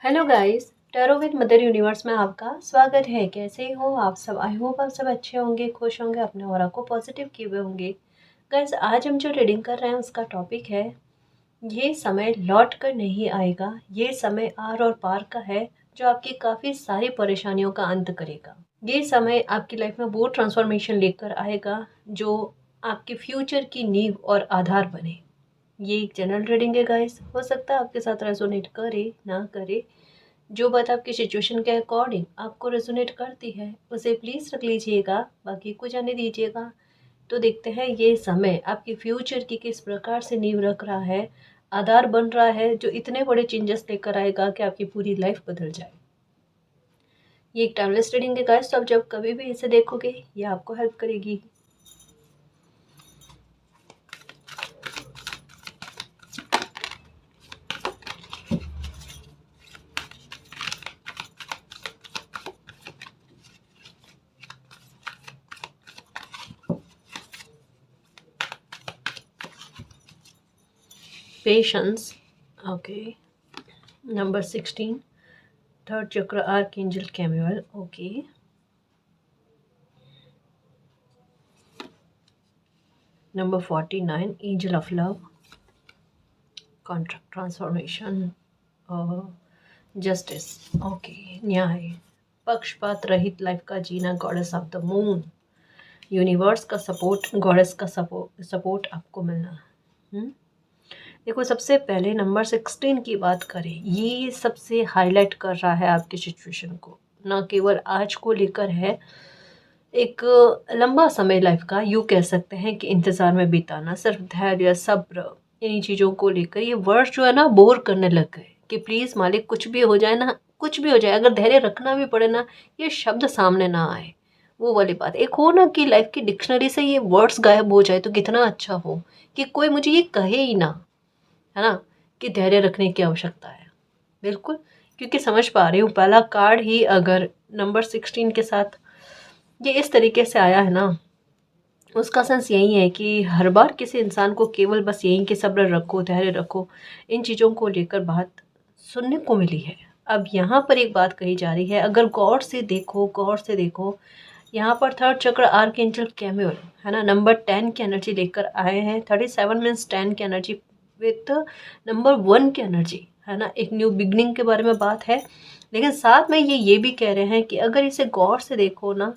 Hello guys, tarot with mother universe में आपका स्वागत है। कैसे हो आप सब? आई होप आप सब अच्छे होंगे, खुश होंगे, अपने ऑरा को पॉजिटिव किए हुए होंगे। गाइस, आज हम जो रीडिंग कर रहे हैं उसका टॉपिक है, ये समय लौट कर नहीं आएगा। ये समय आर और पार का है जो आपकी काफ़ी सारी परेशानियों का अंत करेगा। ये समय आपकी लाइफ में वो ट्रांसफॉर्मेशन लेकर आएगा जो आपके फ्यूचर की नींव और आधार बने। ये एक जनरल रीडिंग है गाइस, हो सकता है आपके साथ रेजोनेट करे ना करे। जो बात आपकी सिचुएशन के अकॉर्डिंग आपको रेजोनेट करती है उसे प्लीज़ रख लीजिएगा, बाकी को जाने दीजिएगा। तो देखते हैं ये समय आपके फ्यूचर की किस प्रकार से नींव रख रहा है, आधार बन रहा है, जो इतने बड़े चेंजेस लेकर आएगा कि आपकी पूरी लाइफ बदल जाए। ये एक टाइमलेस रीडिंग है गाइस, तो आप जब कभी भी इसे देखोगे ये आपको हेल्प करेगी। Patience, okay. नंबर 16, थर्ड चक्र, archangel Camael, okay. Number 49, angel of love, contract transformation, justice, okay, न्याय, पक्षपात रहित लाइफ का जीना, goddess of the moon, universe का सपोर्ट, गॉडेस का सपोर्ट आपको मिलना। देखो, सबसे पहले नंबर 16 की बात करें, ये सबसे हाईलाइट कर रहा है आपकी सिचुएशन को, ना केवल आज को लेकर है, एक लंबा समय लाइफ का यूँ कह सकते हैं कि इंतज़ार में बिताना, सिर्फ धैर्य, सब्र, इन्हीं चीज़ों को लेकर ये वर्ड्स जो है ना बोर करने लग गए कि प्लीज़ मालिक कुछ भी हो जाए ना, कुछ भी हो जाए, अगर धैर्य रखना भी पड़े ना, ये शब्द सामने ना आए। वो वाली बात एक हो ना कि लाइफ की डिक्शनरी से ये वर्ड्स गायब हो जाए तो कितना अच्छा हो, कि कोई मुझे ये कहे ही ना, है ना, कि धैर्य रखने की आवश्यकता है। बिल्कुल, क्योंकि समझ पा रही हूँ पहला कार्ड ही अगर नंबर 16 के साथ ये इस तरीके से आया है ना, उसका सेंस यही है कि हर बार किसी इंसान को केवल बस यही कि सब्र रखो, धैर्य रखो, इन चीज़ों को लेकर बात सुनने को मिली है। अब यहाँ पर एक बात कही जा रही है, अगर गौर से देखो, गौर से देखो, यहाँ पर थर्ड चक्र आर्कएंजल कैमुअल है ना, नंबर 10 की एनर्जी लेकर आए हैं। 37 मीन्स 10 की एनर्जी विथ नंबर 1 की एनर्जी, है ना, एक न्यू बिगनिंग के बारे में बात है। लेकिन साथ में ये भी कह रहे हैं कि अगर इसे गौर से देखो ना,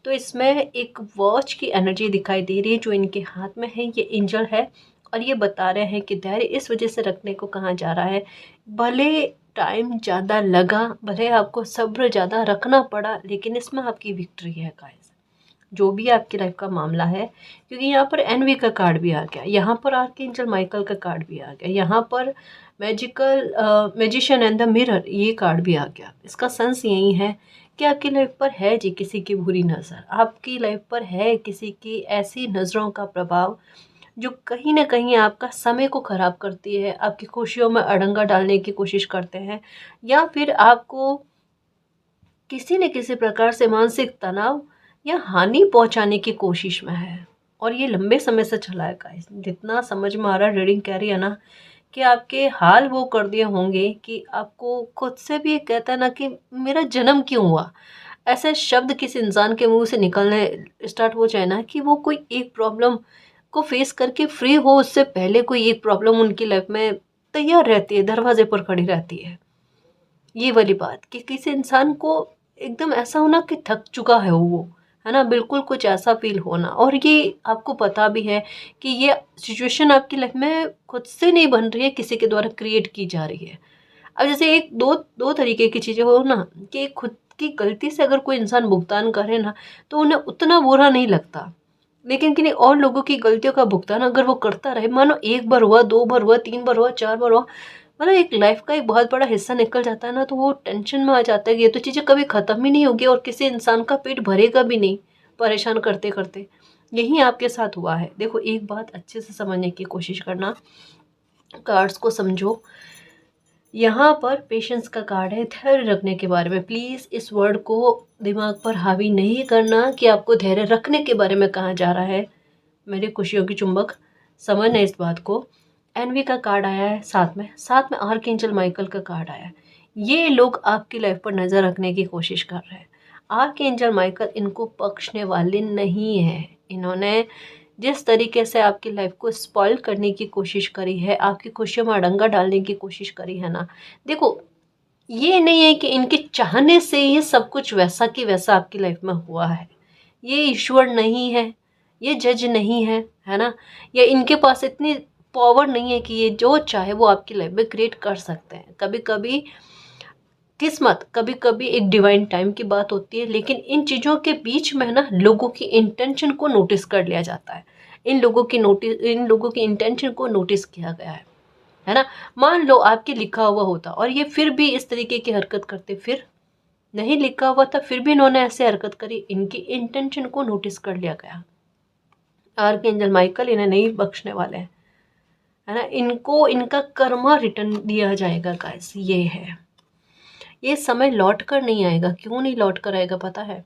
तो इसमें एक वॉच की एनर्जी दिखाई दे रही है जो इनके हाथ में है, ये एंजल है। और ये बता रहे हैं कि धैर्य इस वजह से रखने को कहा जा रहा है, भले टाइम ज़्यादा लगा, भले आपको सब्र ज़्यादा रखना पड़ा, लेकिन इसमें आपकी विक्ट्री है गाइस, जो भी आपकी लाइफ का मामला है। क्योंकि यहाँ पर एनवी का कार्ड भी आ गया, यहाँ पर आर्कएंजल माइकल का कार्ड भी आ गया, यहाँ पर मैजिशियन एंड द मिरर ये कार्ड भी आ गया। इसका सेंस यही है कि आपकी लाइफ पर है जी किसी की बुरी नज़र, आपकी लाइफ पर है किसी की ऐसी नज़रों का प्रभाव जो कहीं ना कहीं आपका समय को ख़राब करती है, आपकी खुशियों में अड़ंगा डालने की कोशिश करते हैं, या फिर आपको किसी न किसी प्रकार से मानसिक तनाव या हानि पहुंचाने की कोशिश में है। और ये लंबे समय से चला है गाइस, जितना समझ में आ रहा है रीडिंग कह रही है ना, कि आपके हाल वो कर दिए होंगे कि आपको खुद से भी एक कहता है ना कि मेरा जन्म क्यों हुआ, ऐसे शब्द किसी इंसान के मुंह से निकलने स्टार्ट हो जाए ना, कि वो कोई एक प्रॉब्लम को फेस करके फ्री हो, उससे पहले कोई एक प्रॉब्लम उनकी लाइफ में तैयार रहती है, दरवाजे पर खड़ी रहती है। ये वाली बात कि किसी इंसान को एकदम ऐसा होना कि थक चुका है वो, है ना, बिल्कुल कुछ ऐसा फील होना। और ये आपको पता भी है कि ये सिचुएशन आपकी लाइफ में खुद से नहीं बन रही है, किसी के द्वारा क्रिएट की जा रही है। अब जैसे एक दो दो तरीके की चीज़ें हो ना, कि खुद की गलती से अगर कोई इंसान भुगतान करे ना, तो उन्हें उतना बुरा नहीं लगता, लेकिन किन्हीं और लोगों की गलतियों का भुगतान अगर वो करता रहे, मानो एक बार हुआ, दो बार हुआ, तीन बार हुआ, चार बार हुआ, मतलब एक लाइफ का एक बहुत बड़ा हिस्सा निकल जाता है ना, तो वो टेंशन में आ जाता है कि ये तो चीज़ें कभी ख़त्म ही नहीं होगी और किसी इंसान का पेट भरेगा भी नहीं परेशान करते करते। यही आपके साथ हुआ है। देखो, एक बात अच्छे से समझने की कोशिश करना, कार्ड्स को समझो। यहाँ पर पेशेंस का कार्ड है, धैर्य रखने के बारे में। प्लीज़ इस वर्ड को दिमाग पर हावी नहीं करना कि आपको धैर्य रखने के बारे में कहा जा रहा है। मेरी खुशियों की चुंबक, समझना इस बात को। एनवी का कार्ड आया है साथ में आर्कएंजल माइकल का कार्ड आया है। ये लोग आपकी लाइफ पर नज़र रखने की कोशिश कर रहे हैं। आर्कएंजल माइकल इनको बख्शने वाले नहीं है। इन्होंने जिस तरीके से आपकी लाइफ को स्पॉइल करने की कोशिश करी है, आपकी खुशियों में अड़ंगा डालने की कोशिश करी है ना, देखो ये नहीं है कि इनके चाहने से ये सब कुछ वैसा कि वैसा आपकी लाइफ में हुआ है। ये ईश्वर नहीं है, ये जज नहीं है ना? या इनके पास इतनी पावर नहीं है कि ये जो चाहे वो आपकी लाइफ में क्रिएट कर सकते हैं। कभी कभी किस्मत, कभी कभी एक डिवाइन टाइम की बात होती है, लेकिन इन चीज़ों के बीच में ना लोगों की इंटेंशन को नोटिस कर लिया जाता है। इन लोगों की इंटेंशन को नोटिस किया गया है ना? मान लो आपके लिखा हुआ होता और ये फिर भी इस तरीके की हरकत करते, फिर नहीं लिखा हुआ था फिर भी इन्होंने ऐसे हरकत करी, इनकी इंटेंशन को नोटिस कर लिया गया। आर्कएंजल माइकल इन्हें नहीं बख्शने वाले हैं, है ना? इनको इनका कर्मा रिटर्न दिया जाएगा गाइस, ये है। ये समय लौट कर नहीं आएगा। क्यों नहीं लौट कर आएगा पता है?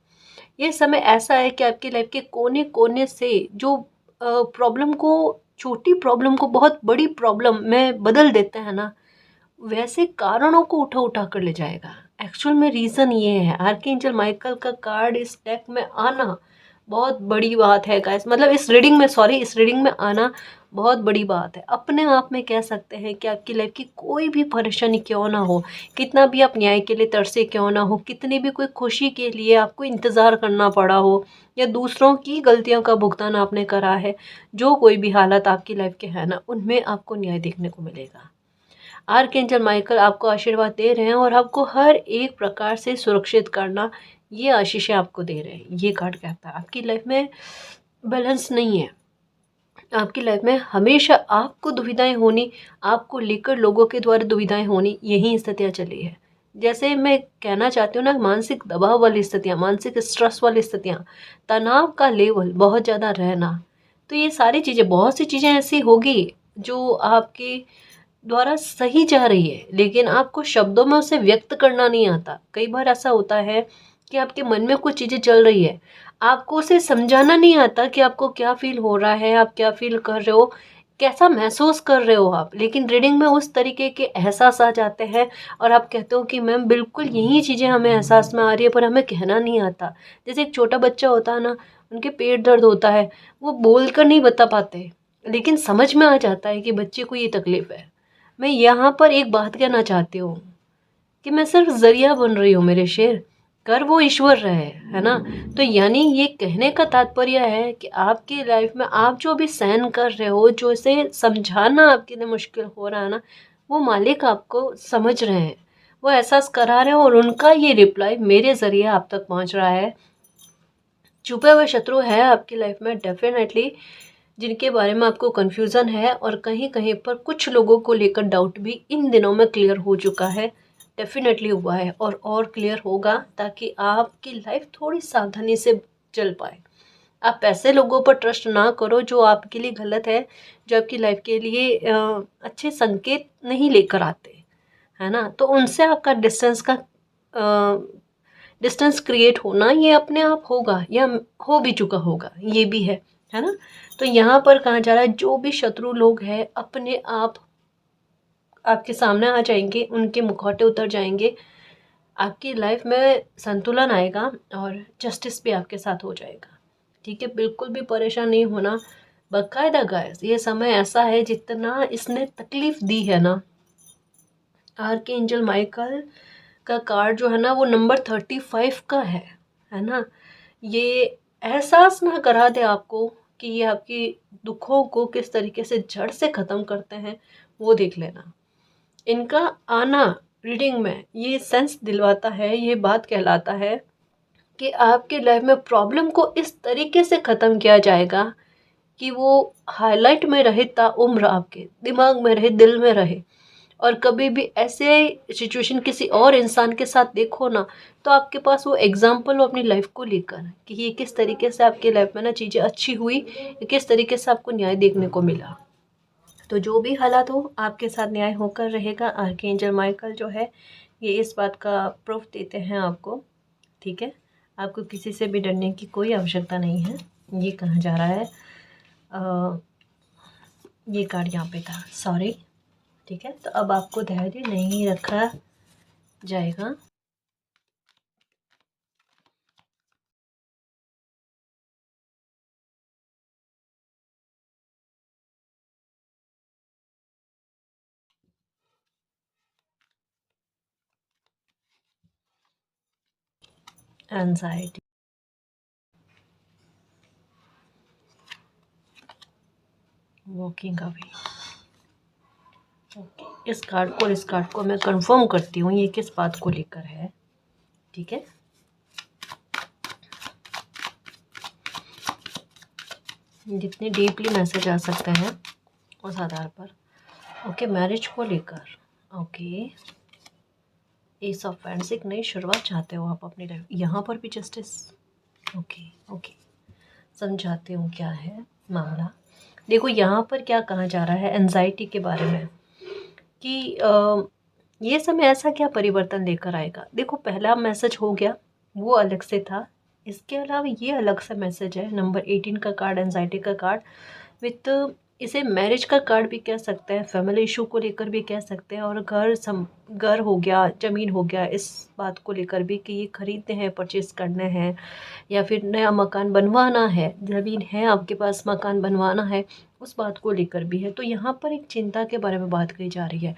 ये समय ऐसा है कि आपकी लाइफ के कोने कोने से जो प्रॉब्लम को, छोटी प्रॉब्लम को बहुत बड़ी प्रॉब्लम में बदल देते हैं ना, वैसे कारणों को उठा उठा कर ले जाएगा। एक्चुअल में रीज़न ये है, आर्कएंजल माइकल का कार्ड इस डेक में आना बहुत बड़ी बात है गाइस। मतलब इस रीडिंग में आना बहुत बड़ी बात है। अपने आप में कह सकते हैं कि आपकी लाइफ की कोई भी परेशानी क्यों ना हो, कितना भी आप न्याय के लिए तरसे क्यों ना हो, कितनी भी कोई खुशी के लिए आपको इंतज़ार करना पड़ा हो, या दूसरों की गलतियों का भुगतान आपने करा है, जो कोई भी हालत आपकी लाइफ के है ना, उनमें आपको न्याय देखने को मिलेगा। आर्कएंजल माइकल आपको आशीर्वाद दे रहे हैं और आपको हर एक प्रकार से सुरक्षित करना, ये आशीषें आपको दे रहे हैं। ये कार्ड कहता है आपकी लाइफ में बैलेंस नहीं है। आपकी लाइफ में हमेशा आपको दुविधाएं होनी, आपको लेकर लोगों के द्वारा दुविधाएं होनी, यही स्थितियाँ चली है। जैसे मैं कहना चाहती हूँ ना, मानसिक दबाव वाली स्थितियाँ, मानसिक स्ट्रेस वाली स्थितियाँ, तनाव का लेवल बहुत ज़्यादा रहना, तो ये सारी चीज़ें, बहुत सी चीज़ें ऐसी होगी जो आपके द्वारा सही जा रही है, लेकिन आपको शब्दों में उसे व्यक्त करना नहीं आता। कई बार ऐसा होता है कि आपके मन में कुछ चीज़ें चल रही है, आपको उसे समझाना नहीं आता कि आपको क्या फील हो रहा है, आप क्या फील कर रहे हो, कैसा महसूस कर रहे हो आप। लेकिन रीडिंग में उस तरीके के एहसास आ जाते हैं और आप कहते हो कि मैम बिल्कुल यही चीज़ें हमें एहसास में आ रही है, पर हमें कहना नहीं आता। जैसे एक छोटा बच्चा होता है ना, उनके पेट दर्द होता है, वो बोल कर नहीं बता पाते, लेकिन समझ में आ जाता है कि बच्चे को ये तकलीफ़ है। मैं यहाँ पर एक बात कहना चाहती हूँ कि मैं सिर्फ जरिया बन रही हूँ मेरे शेर, कर वो ईश्वर रहे, है ना? तो यानी ये कहने का तात्पर्य है कि आपकी लाइफ में आप जो भी सहन कर रहे हो, जो इसे समझाना आपके लिए मुश्किल हो रहा है ना, वो मालिक आपको समझ रहे हैं, वो एहसास करा रहे हैं, और उनका ये रिप्लाई मेरे ज़रिए आप तक पहुँच रहा है। छुपे हुए शत्रु है आपकी लाइफ में डेफिनेटली, जिनके बारे में आपको कन्फ्यूज़न है, और कहीं कहीं पर कुछ लोगों को लेकर डाउट भी इन दिनों में क्लियर हो चुका है। डेफिनेटली हुआ है और क्लियर होगा, ताकि आपकी लाइफ थोड़ी सावधानी से चल पाए। आप ऐसे लोगों पर ट्रस्ट ना करो जो आपके लिए गलत है, जो आपकी लाइफ के लिए अच्छे संकेत नहीं लेकर आते, है ना? तो उनसे आपका डिस्टेंस क्रिएट होना, ये अपने आप होगा, या हो भी चुका होगा, ये भी है ना? तो यहाँ पर कहा जा रहा है जो भी शत्रु लोग हैं अपने आप आपके सामने आ जाएंगे, उनके मुखौटे उतर जाएंगे, आपकी लाइफ में संतुलन आएगा और जस्टिस भी आपके साथ हो जाएगा। ठीक है, बिल्कुल भी परेशान नहीं होना। बाकायदा गाइस, ये समय ऐसा है जितना इसने तकलीफ दी है ना, आर्कएंजल माइकल का कार्ड जो है ना, वो नंबर 35 का है ना? ये एहसास ना करा दे आपको कि ये आपकी दुखों को किस तरीके से जड़ से ख़त्म करते हैं, वो देख लेना। इनका आना रीडिंग में ये सेंस दिलवाता है, ये बात कहलाता है कि आपके लाइफ में प्रॉब्लम को इस तरीके से ख़त्म किया जाएगा कि वो हाईलाइट में रहे, ताउम्र आपके दिमाग में रहे, दिल में रहे। और कभी भी ऐसे सिचुएशन किसी और इंसान के साथ देखो ना, तो आपके पास वो एग्जाम्पल हो अपनी लाइफ को लेकर कि ये किस तरीके से आपकी लाइफ में ना चीज़ें अच्छी हुई, किस तरीके से आपको न्याय देखने को मिला। तो जो भी हालात हो, आपके साथ न्याय होकर रहेगा। आर्कएंजल माइकल जो है, ये इस बात का प्रूफ देते हैं आपको। ठीक है, आपको किसी से भी डरने की कोई आवश्यकता नहीं है, ये कहा जा रहा है। ये कार्ड यहाँ पे था, सॉरी। ठीक है, तो अब आपको धैर्य नहीं रखा जाएगा। Anxiety, walking away. ओके, इस कार्ड को और इस कार्ड को मैं कंफर्म करती हूँ ये किस बात को लेकर है। ठीक है, जितने डीपली मैसेज आ सकते हैं उस आधार पर। ओके, मैरिज को लेकर। ओके, एस ऑफ वैंड्स, एक नई शुरुआत चाहते हो आप अपनी लाइफ, यहाँ पर भी जस्टिस। ओके ओके, समझाती हूँ क्या है मामला। देखो यहाँ पर क्या कहा जा रहा है एंजाइटी के बारे में कि ये समय ऐसा क्या परिवर्तन लेकर आएगा। देखो पहला मैसेज हो गया, वो अलग से था। इसके अलावा ये अलग सा मैसेज है, नंबर 18 का कार्ड, एंजाइटी का कार्ड विथ, इसे मैरिज का कार्ड भी कह सकते हैं, फैमिली इशू को लेकर भी कह सकते हैं, और घर हो गया, ज़मीन हो गया, इस बात को लेकर भी कि ये खरीदने हैं, परचेज़ करने हैं, या फिर नया मकान बनवाना है, ज़मीन है आपके पास, मकान बनवाना है, उस बात को लेकर भी है। तो यहाँ पर एक चिंता के बारे में बात कही जा रही है।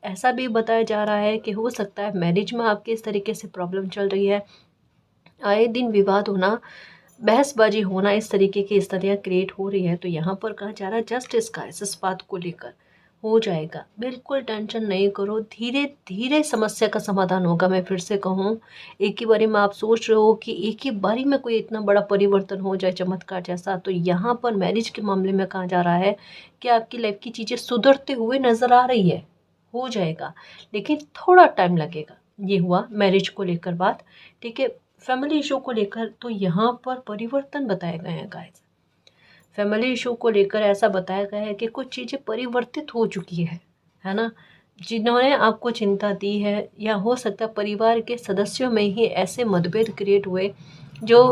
ऐसा भी बताया जा रहा है कि हो सकता है मैरिज में आपके इस तरीके से प्रॉब्लम चल रही है, आए दिन विवाद होना, बहसबाजी होना, इस तरीके की स्थितियाँ क्रिएट हो रही है। तो यहाँ पर कहा जा रहा है जस्टिस का इस बात को लेकर हो जाएगा। बिल्कुल टेंशन नहीं करो, धीरे धीरे समस्या का समाधान होगा। मैं फिर से कहूँ, एक ही बारी में आप सोच रहे हो कि एक ही बारी में कोई इतना बड़ा परिवर्तन हो जाए चमत्कार जैसा, तो यहाँ पर मैरिज के मामले में कहा जा रहा है कि आपकी लाइफ की चीज़ें सुधरते हुए नज़र आ रही है, हो जाएगा, लेकिन थोड़ा टाइम लगेगा। ये हुआ मैरिज को लेकर बात। ठीक है, फैमिली इशू को लेकर तो यहाँ पर परिवर्तन बताए गए हैं गाइस। फैमिली इशू को लेकर ऐसा बताया गया है कि कुछ चीज़ें परिवर्तित हो चुकी है ना, जिन्होंने आपको चिंता दी है, या हो सकता है परिवार के सदस्यों में ही ऐसे मतभेद क्रिएट हुए जो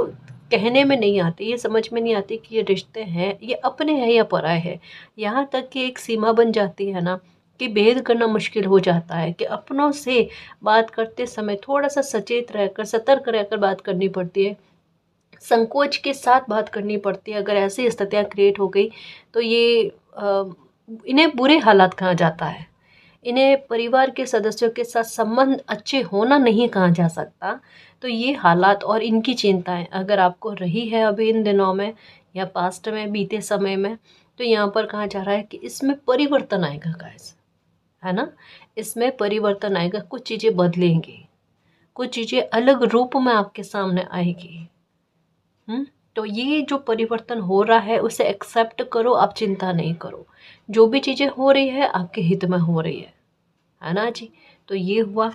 कहने में नहीं आते, ये समझ में नहीं आती कि ये रिश्ते हैं, ये अपने हैं या पराए हैं। यहाँ तक कि एक सीमा बन जाती है ना कि भेद करना मुश्किल हो जाता है, कि अपनों से बात करते समय थोड़ा सा सचेत रहकर, सतर्क रहकर बात करनी पड़ती है, संकोच के साथ बात करनी पड़ती है। अगर ऐसी स्थितियाँ क्रिएट हो गई तो ये इन्हें बुरे हालात कहा जाता है। इन्हें परिवार के सदस्यों के साथ संबंध अच्छे होना नहीं कहा जा सकता। तो ये हालात और इनकी चिंताएं अगर आपको रही है अभी इन दिनों में या पास्ट में, बीते समय में, तो यहाँ पर कहा जा रहा है कि इसमें परिवर्तन आएगा गाइस, है ना, इसमें परिवर्तन आएगा। कुछ चीज़ें बदलेंगी, कुछ चीज़ें अलग रूप में आपके सामने आएगी। तो ये जो परिवर्तन हो रहा है उसे एक्सेप्ट करो, आप चिंता नहीं करो। जो भी चीज़ें हो रही है आपके हित में हो रही है ना जी। तो ये हुआ।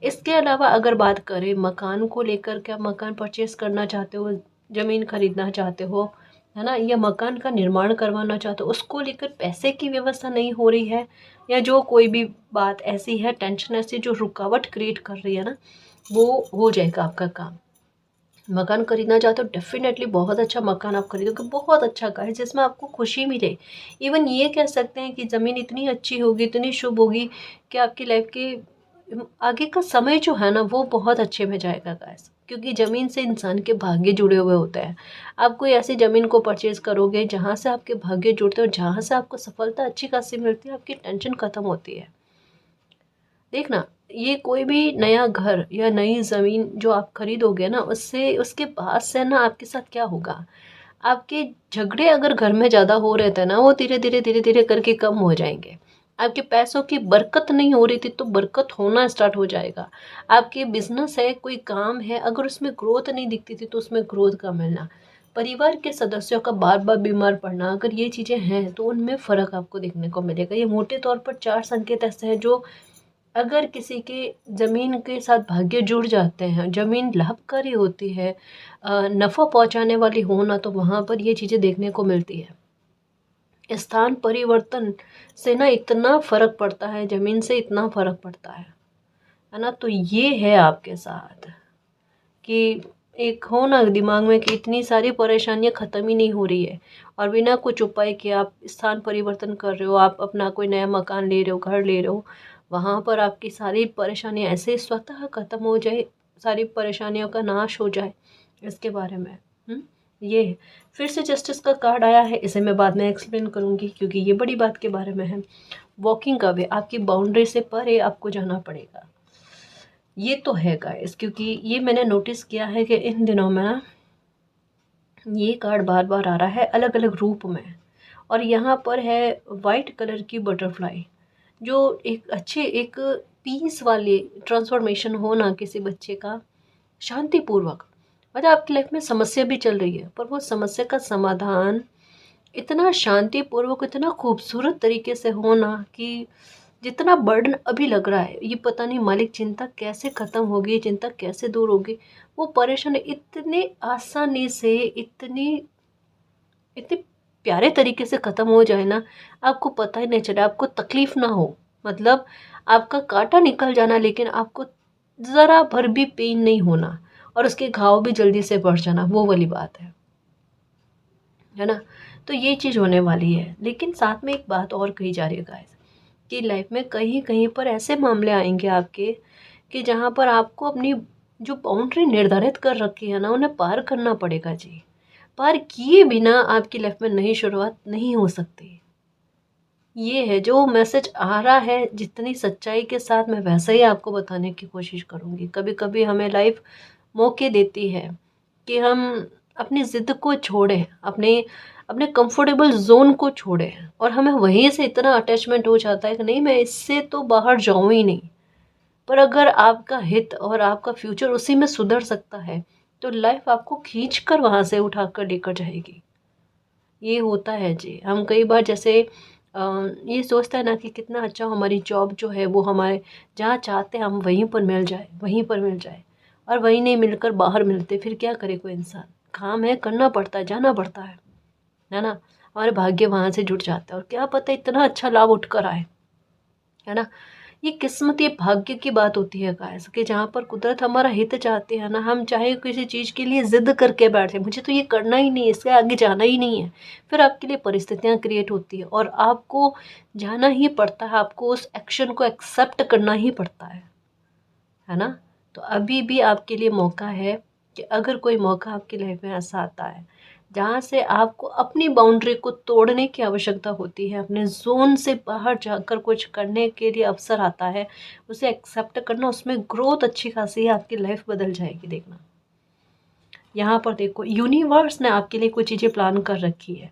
इसके अलावा अगर बात करें मकान को लेकर, क्या मकान परचेस करना चाहते हो, ज़मीन खरीदना चाहते हो, है ना, या मकान का निर्माण करवाना चाहते हो, उसको लेकर पैसे की व्यवस्था नहीं हो रही है, या जो कोई भी बात ऐसी है, टेंशन ऐसी जो रुकावट क्रिएट कर रही है ना, वो हो जाएगा आपका काम। मकान खरीदना चाहते हो, डेफिनेटली बहुत अच्छा मकान आप खरीदोगे, बहुत अच्छा घर जिसमें आपको खुशी मिले। इवन ये कह सकते हैं कि ज़मीन इतनी अच्छी होगी, इतनी शुभ होगी कि आपकी लाइफ के आगे का समय जो है ना वो बहुत अच्छे में जाएगा गाइस, क्योंकि ज़मीन से इंसान के भाग्य जुड़े हुए होते हैं। आप कोई ऐसी ज़मीन को परचेज़ करोगे जहाँ से आपके भाग्य जुड़ते हैं और जहाँ से आपको सफलता अच्छी खासी मिलती है, आपकी टेंशन ख़त्म होती है। देखना, ये कोई भी नया घर या नई ज़मीन जो आप खरीदोगे ना, उससे उसके बाद से ना आपके साथ क्या होगा, आपके झगड़े अगर घर में ज़्यादा हो रहे थे ना, वो धीरे धीरे करके कम हो जाएंगे। आपके पैसों की बरकत नहीं हो रही थी तो बरकत होना स्टार्ट हो जाएगा। आपके बिजनेस है, कोई काम है, अगर उसमें ग्रोथ नहीं दिखती थी तो उसमें ग्रोथ का मिलना। परिवार के सदस्यों का बार बार बीमार पड़ना, अगर ये चीज़ें हैं तो उनमें फ़र्क आपको देखने को मिलेगा। ये मोटे तौर पर 4 संकेत ऐसे हैं जो अगर किसी के ज़मीन के साथ भाग्य जुड़ जाते हैं, ज़मीन लाभकारी होती है, नफ़ा पहुंचाने वाली हो ना, तो वहाँ पर ये चीज़ें देखने को मिलती है। स्थान परिवर्तन से ना इतना फ़र्क पड़ता है, ज़मीन से इतना फ़र्क पड़ता है ना। तो ये है आपके साथ कि एक हो ना दिमाग में कि इतनी सारी परेशानियां ख़त्म ही नहीं हो रही है, और बिना कुछ उपाय के आप स्थान परिवर्तन कर रहे हो, आप अपना कोई नया मकान ले रहे हो, घर ले रहे हो, वहाँ पर आपकी सारी परेशानियाँ ऐसे स्वतः ख़त्म हो जाए, सारी परेशानियों का नाश हो जाए, इसके बारे में ये है। फिर से जस्टिस का कार्ड आया है, इसे मैं बाद में एक्सप्लेन करूँगी क्योंकि ये बड़ी बात के बारे में है। वॉकिंग का वे, आपकी बाउंड्री से परे आपको जाना पड़ेगा, ये तो है गाइस, क्योंकि ये मैंने नोटिस किया है कि इन दिनों में ना ये कार्ड बार बार आ रहा है अलग अलग रूप में। और यहाँ पर है वाइट कलर की बटरफ्लाई, जो एक अच्छे एक पीस वाली ट्रांसफॉर्मेशन हो ना किसी बच्चे का, शांतिपूर्वक। मतलब आपकी लाइफ में समस्या भी चल रही है पर वो समस्या का समाधान इतना शांतिपूर्वक, इतना खूबसूरत तरीके से होना कि जितना बर्डन अभी लग रहा है ये पता नहीं मालिक चिंता कैसे ख़त्म होगी, चिंता कैसे दूर होगी, वो परेशानी इतने आसानी से, इतनी इतने प्यारे तरीके से ख़त्म हो जाए ना, आपको पता ही नहीं चले, आपको तकलीफ़ ना हो। मतलब आपका कांटा निकल जाना लेकिन आपको ज़रा भर भी पेन नहीं होना, और उसके घाव भी जल्दी से बढ़ जाना, वो वाली बात है ना। तो ये चीज़ होने वाली है। लेकिन साथ में एक बात और कही जा रही है गाइस, कि लाइफ में कहीं कहीं पर ऐसे मामले आएंगे आपके कि जहाँ पर आपको अपनी जो बाउंड्री निर्धारित कर रखी है ना, उन्हें पार करना पड़ेगा जी। पार किए बिना आपकी लाइफ में नई शुरुआत नहीं हो सकती। ये है जो मैसेज आ रहा है, जितनी सच्चाई के साथ मैं वैसा ही आपको बताने की कोशिश करूँगी। कभी कभी हमें लाइफ मौके देती है कि हम अपनी ज़िद को छोड़ें, अपने अपने कंफर्टेबल जोन को छोड़ें, और हमें वहीं से इतना अटैचमेंट हो जाता है कि नहीं मैं इससे तो बाहर जाऊँ ही नहीं। पर अगर आपका हित और आपका फ्यूचर उसी में सुधर सकता है तो लाइफ आपको खींच कर वहाँ से उठा कर लेकर जाएगी। ये होता है जी। हम कई बार जैसे ये सोचते हैं ना कि कितना अच्छा हमारी जॉब जो है वो हमारे जहाँ चाहते हैं हम वहीं पर मिल जाए, वहीं पर मिल जाए, और वहीं नहीं मिलकर बाहर मिलते, फिर क्या करे कोई इंसान। काम है, करना पड़ता है, जाना पड़ता है ना। हमारे भाग्य वहाँ से जुड़ जाता है और क्या पता इतना अच्छा लाभ उठ कर आए, है ना। ये किस्मत, ये भाग्य की बात होती है गाइस, कि जहाँ पर कुदरत हमारा हित चाहती है ना, हम चाहे किसी चीज़ के लिए ज़िद करके बैठे, मुझे तो ये करना ही नहीं है, इसके आगे जाना ही नहीं है, फिर आपके लिए परिस्थितियाँ क्रिएट होती है और आपको जाना ही पड़ता है, आपको उस एक्शन को एक्सेप्ट करना ही पड़ता है ना। तो अभी भी आपके लिए मौका है कि अगर कोई मौका आपकी लाइफ में ऐसा आता है जहाँ से आपको अपनी बाउंड्री को तोड़ने की आवश्यकता होती है, अपने जोन से बाहर जाकर कुछ करने के लिए अवसर आता है, उसे एक्सेप्ट करना, उसमें ग्रोथ अच्छी खासी है, आपकी लाइफ बदल जाएगी। देखना यहाँ पर देखो, यूनिवर्स ने आपके लिए कुछ चीज़ें प्लान कर रखी है।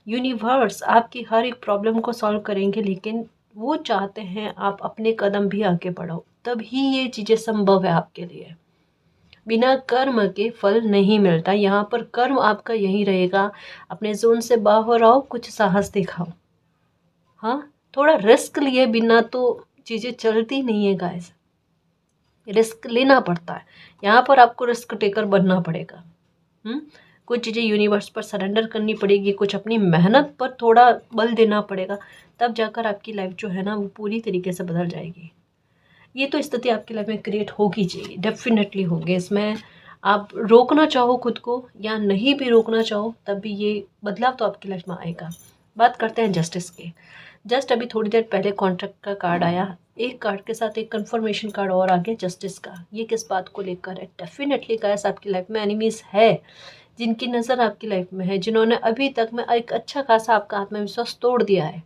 यूनिवर्स आपकी हर एक प्रॉब्लम को सॉल्व करेंगे, लेकिन वो चाहते हैं आप अपने कदम भी आगे बढ़ाओ, तभी ये चीज़ें संभव है आपके लिए। बिना कर्म के फल नहीं मिलता। यहाँ पर कर्म आपका यही रहेगा, अपने जोन से बाहर आओ, कुछ साहस दिखाओ। हाँ, थोड़ा रिस्क लिए बिना तो चीज़ें चलती नहीं है गाइस, रिस्क लेना पड़ता है। यहाँ पर आपको रिस्क टेकर बनना पड़ेगा। कुछ चीज़ें यूनिवर्स पर सरेंडर करनी पड़ेगी, कुछ अपनी मेहनत पर थोड़ा बल देना पड़ेगा, तब जाकर आपकी लाइफ जो है ना वो पूरी तरीके से बदल जाएगी। ये तो स्थिति आपकी लाइफ में क्रिएट होगी जी, डेफिनेटली होगी। इसमें आप रोकना चाहो खुद को या नहीं भी रोकना चाहो, तब भी ये बदलाव तो आपकी लाइफ में आएगा। बात करते हैं जस्टिस के। जस्ट अभी थोड़ी देर पहले कॉन्ट्रैक्ट का कार्ड आया, एक कार्ड के साथ एक कंफर्मेशन कार्ड और आ गया जस्टिस का। ये किस बात को लेकर है? डेफिनेटली गाइस, आपकी लाइफ में एनिमीज है, जिनकी नज़र आपकी लाइफ में है, जिन्होंने अभी तक में एक अच्छा खासा आपका आत्मविश्वास तोड़ दिया है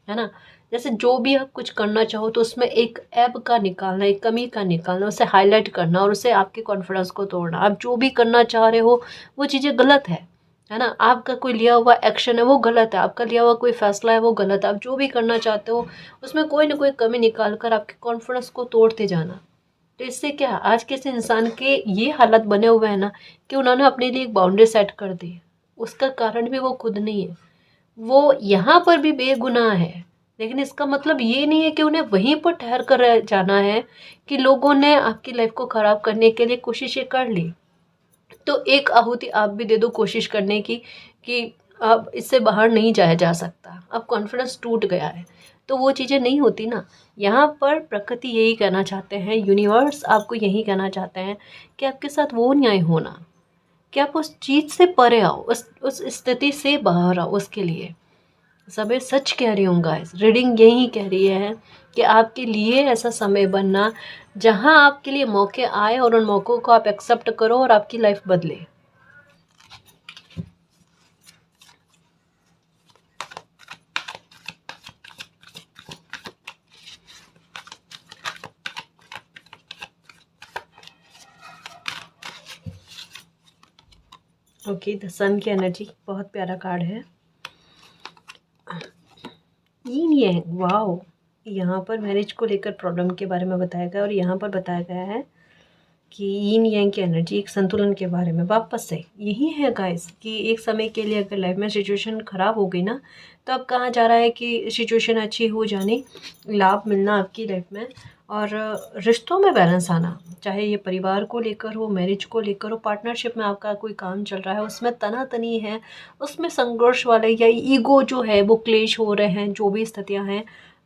ना। जैसे जो भी आप कुछ करना चाहो तो उसमें एक ऐब का निकालना, एक कमी का निकालना, उसे हाईलाइट करना और उसे आपके कॉन्फिडेंस को तोड़ना। आप जो भी करना चाह रहे हो वो चीज़ें गलत है ना। आपका कोई लिया हुआ एक्शन है वो गलत है, आपका लिया हुआ कोई फैसला है वो गलत है। आप जो भी करना चाहते हो उसमें कोई ना कोई कमी निकाल कर आपके कॉन्फिडेंस को तोड़ते जाना। तो इससे क्या, आज के इस इंसान के ये हालत बने हुए हैं ना कि उन्होंने अपने लिए एक बाउंड्री सेट कर दी। उसका कारण भी वो खुद नहीं है, वो यहाँ पर भी बेगुनाह है, लेकिन इसका मतलब ये नहीं है कि उन्हें वहीं पर ठहर कर रह जाना है कि लोगों ने आपकी लाइफ को ख़राब करने के लिए कोशिशें कर ली तो एक आहुति आप भी दे दो कोशिश करने की कि अब इससे बाहर नहीं जाया जा सकता, अब कॉन्फिडेंस टूट गया है। तो वो चीज़ें नहीं होती ना। यहाँ पर प्रकृति यही कहना चाहते हैं, यूनिवर्स आपको यही कहना चाहते हैं कि आपके साथ वो न्याय होना कि आप उस चीज़ से परे आओ, उस स्थिति से बाहर आओ। उसके लिए सब सच कह रही हूँ गाइस, रीडिंग यही कह रही है कि आपके लिए ऐसा समय बनना जहां आपके लिए मौके आए और उन मौक़ों को आप एक्सेप्ट करो और आपकी लाइफ बदले। ओके, द सन की एनर्जी बहुत प्यारा कार्ड है। ये वाओ, यहाँ पर मैरिज को लेकर प्रॉब्लम के बारे में बताया गया और यहाँ पर बताया गया है कि यीन यांग की एनर्जी, एक संतुलन के बारे में। वापस से यही है गाइस कि एक समय के लिए अगर लाइफ में सिचुएशन ख़राब हो गई ना, तो अब कहा जा रहा है कि सिचुएशन अच्छी हो जानी, लाभ मिलना आपकी लाइफ में, और रिश्तों में बैलेंस आना, चाहे ये परिवार को लेकर हो, मैरिज को लेकर हो, पार्टनरशिप में आपका कोई काम चल रहा है, उसमें तनातनी है, उसमें संघर्ष वाले या ईगो जो है वो क्लेश हो रहे हैं, जो भी स्थितियाँ हैं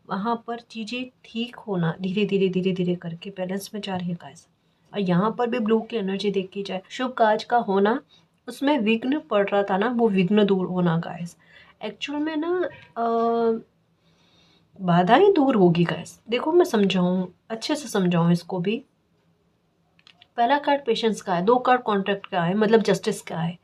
वहाँ पर चीज़ें ठीक होना धीरे धीरे धीरे धीरे करके बैलेंस में जा रही है गाइस। और यहाँ पर भी ब्लू की एनर्जी देखी जाए, शुभ कार्य का होना, उसमें विघ्न पड़ रहा था ना, वो विघ्न दूर होना गाइस। एक्चुअल में ना बाधाएं दूर होगी गाइस। देखो मैं समझाऊं, अच्छे से समझाऊं इसको भी। पहला कार्ड पेशेंस का है, 2 कार्ड कॉन्ट्रैक्ट का है, मतलब जस्टिस का है।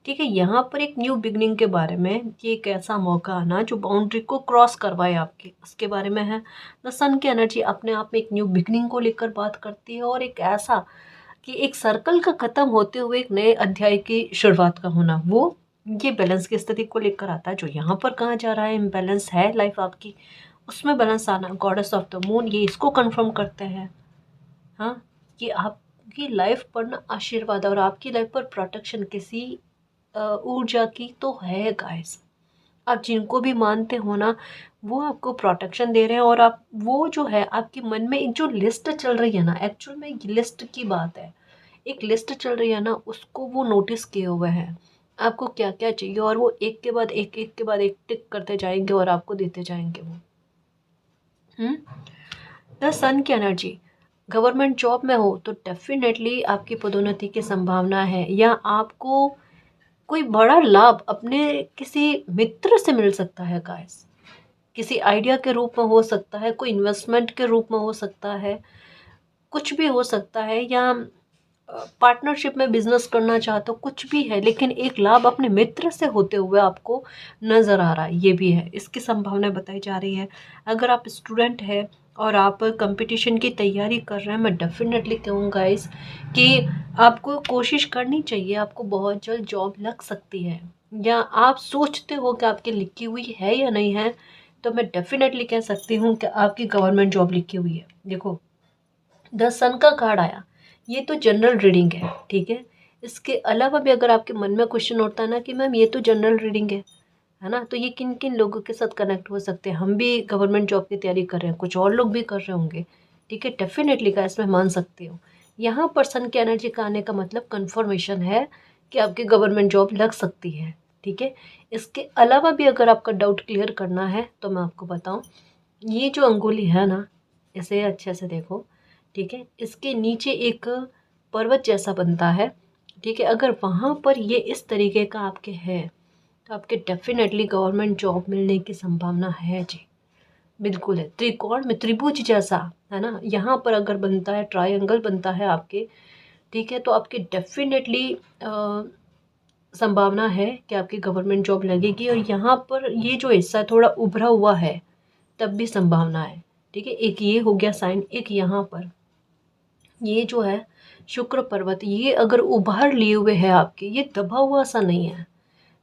ठीक है, यहाँ पर एक न्यू बिगनिंग के बारे में, कि एक ऐसा मौका आना जो बाउंड्री को क्रॉस करवाए आपके, उसके बारे में है। द सन की एनर्जी अपने आप में एक न्यू बिगनिंग को लेकर बात करती है, और एक ऐसा कि एक सर्कल का ख़त्म होते हुए एक नए अध्याय की शुरुआत का होना, वो ये बैलेंस की स्थिति को लेकर आता है। जो यहाँ पर कहा जा रहा है इम्बैलेंस है लाइफ आपकी, उसमें बैलेंस आना, गॉडेस ऑफ द मून ये इसको कंफर्म करते हैं। हाँ, कि आपकी लाइफ पर ना आशीर्वाद और आपकी लाइफ पर प्रोटेक्शन किसी ऊर्जा की तो है गाइस। आप जिनको भी मानते हो ना, वो आपको प्रोटेक्शन दे रहे हैं, और आप वो जो है आपके मन में एक जो लिस्ट चल रही है ना, एक्चुअल में एक लिस्ट की बात है, एक लिस्ट चल रही है ना, उसको वो नोटिस किए हुए हैं आपको क्या क्या चाहिए, और वो एक के बाद एक के बाद एक टिक करते जाएंगे और आपको देते जाएंगे वो। द सन की एनर्जी, गवर्नमेंट जॉब में हो तो डेफिनेटली आपकी पदोन्नति की संभावना है, या आपको कोई बड़ा लाभ अपने किसी मित्र से मिल सकता है गाइस। किसी आइडिया के रूप में हो सकता है, कोई इन्वेस्टमेंट के रूप में हो सकता है, कुछ भी हो सकता है, या पार्टनरशिप में बिजनेस करना चाहते हो, कुछ भी है, लेकिन एक लाभ अपने मित्र से होते हुए आपको नज़र आ रहा है, ये भी है, इसकी संभावना बताई जा रही है। अगर आप स्टूडेंट है और आप कंपटीशन की तैयारी कर रहे हैं, मैं डेफिनेटली कहूँगा इस कि आपको कोशिश करनी चाहिए, आपको बहुत जल्द जॉब लग सकती है, या आप सोचते हो कि आपकी लिखी हुई है या नहीं है, तो मैं डेफिनेटली कह सकती हूँ कि आपकी गवर्नमेंट जॉब लिखी हुई है। देखो, द सन का कार्ड आया, ये तो जनरल रीडिंग है, ठीक है। इसके अलावा भी अगर आपके मन में क्वेश्चन उठता है ना कि मैम ये तो जनरल रीडिंग है ना, तो ये किन किन लोगों के साथ कनेक्ट हो सकते हैं, हम भी गवर्नमेंट जॉब की तैयारी कर रहे हैं, कुछ और लोग भी कर रहे होंगे, ठीक है, डेफिनेटली का इसमें मान सकते हो। यहाँ पर सन की एनर्जी का आने का मतलब कन्फर्मेशन है कि आपकी गवर्नमेंट जॉब लग सकती है, ठीक है। इसके अलावा भी अगर आपका डाउट क्लियर करना है तो मैं आपको बताऊँ, ये जो अंगुली है ना, इसे अच्छे से देखो, ठीक है, इसके नीचे एक पर्वत जैसा बनता है, ठीक है। अगर वहाँ पर ये इस तरीके का आपके है, तो आपके डेफिनेटली गवर्नमेंट जॉब मिलने की संभावना है जी, बिल्कुल है। त्रिकोण में त्रिभुज जैसा है ना, यहाँ पर अगर बनता है, ट्रायंगल बनता है आपके, ठीक है, तो आपके डेफिनेटली संभावना है कि आपकी गवर्नमेंट जॉब लगेगी। और यहाँ पर ये जो हिस्सा थोड़ा उभरा हुआ है, तब भी संभावना है, ठीक है। एक ये हो गया साइन, एक यहाँ पर ये जो है शुक्र पर्वत, ये अगर उभार लिए हुए है आपके, ये दबा हुआ सा नहीं है,